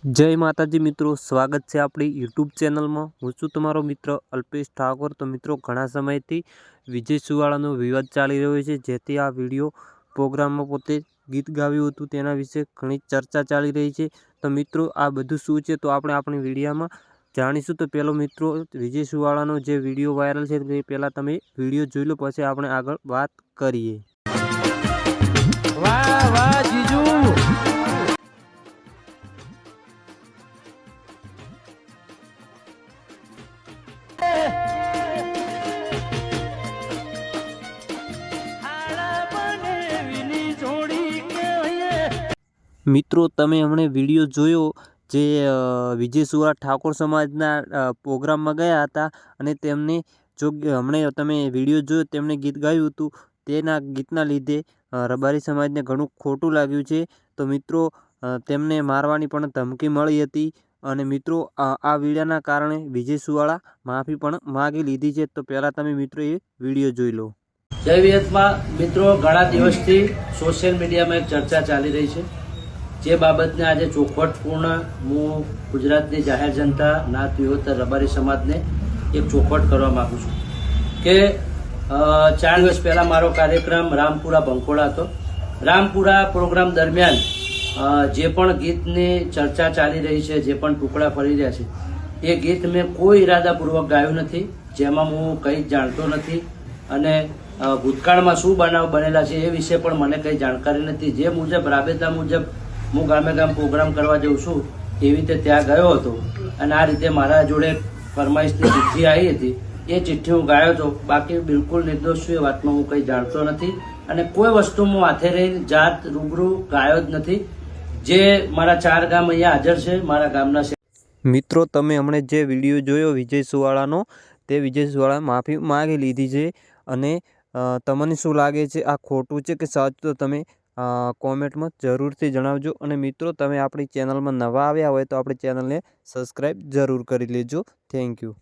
जय माताजी मित्रों, स्वागत है अपनी यूट्यूब चैनल में। हूँ छूँ तमारो मित्र अल्पेश ठाकुर। तो मित्रों, घणा समय थी विजय सुवाळानो विवाद चाली रह्यो छे, जेथी आ विडियो प्रोग्राम में पोते गीत गाव्युं हतुं तेना विषे घणी चर्चा चाली रही है। तो मित्रों, आ बधुं शुं छे तो आपणे आपणी विडियो में जाणीशुं। तो पहेलो मित्रों, विजय सुवाळानो जे विडियो वायरल है ते पहेला तमे विडियो जोई लो, पछी आपणे आगळ वात करीए। वाह वाह जीजू। मित्रों, तमे हमणे विडियो जोयो जे विजय सुवाळा ठाकोर समाजना प्रोग्राम में गया हता अने तेमने जो हमणे तमे विडियो जोयो तेमणे गीत गायुं हतुं तेना गीतना लीधे रबारी समाजने घणुं खोटुं लाग्युं छे। तो मित्रों, तेमने मारवानी पण धमकी मळी हती अने मित्रों आ विडियोना कारणे विजय सुवाळा माफी पण मागी लीधी छे। तो पहेला तमे मित्रों ए विडियो जोई लो। जय वियतमा मित्रों, घणा दिवसथी सोशल मीडिया में एक चर्चा चाली रही है जे बाबतने आज ચોખવટપૂર્ણ હું ગુજરાતની જાહેર જનતા નાત વિહોતર રબારી સમાજને એક ચોખવટ કરવા માંગુ છું કે 4 દિવસ પહેલા મારો કાર્યક્રમ રામપુરા બંકોળા હતો। રામપુરા પ્રોગ્રામ દરમિયાન જે પણ ગીતની ચર્ચા ચાલી રહી છે, જે પણ ટુકડા ફરી રહ્યા છે, એ ગીત મેં કોઈ ઇરાદાપૂર્વક ગાયું નથી, જેમાં હું કંઈ જાણતો નથી અને ભૂતકાળમાં શું બનાવ બનેલા છે એ વિશે પણ મને કંઈ જાણકારી નથી। જે મુજબ રાબેતા મુજબ હું ગામે ગામ પ્રોગ્રામ કરવા જાઉં છું એવી રીતે ત્યાં ગયો હતો અને આ રીતે મારા જોડે ફરમાઈશની ચિઠ્ઠી આવી હતી, એ ચિઠ્ઠી હું ગાયો હતો। બાકી બિલકુલ નિર્દોષ છું, એ વાતમાં હું કંઈ જાણતો નથી અને કોઈ વસ્તુ હું હાથે રહીને જાત રૂબરૂ ગાયો જ નથી। જે મારા 4 ગામ અહીંયા હાજર છે, મારા ગામના છે। मित्रों, तमे हमणे जे विडियो जोयो विजय सुवाळानो ते विजय सुवाळा माफी मागी लीधी छे अने तमने शुं लागे छे, आ खोटुं छे के साचुं? तो तमे कॉमेंट में जरूर थी जणावजो। अने मित्रों, तमे आपणी चेनल में नवा आव्या होय तो आपणी चेनल ने सब्सक्राइब जरूर करी लेजो। Thank you.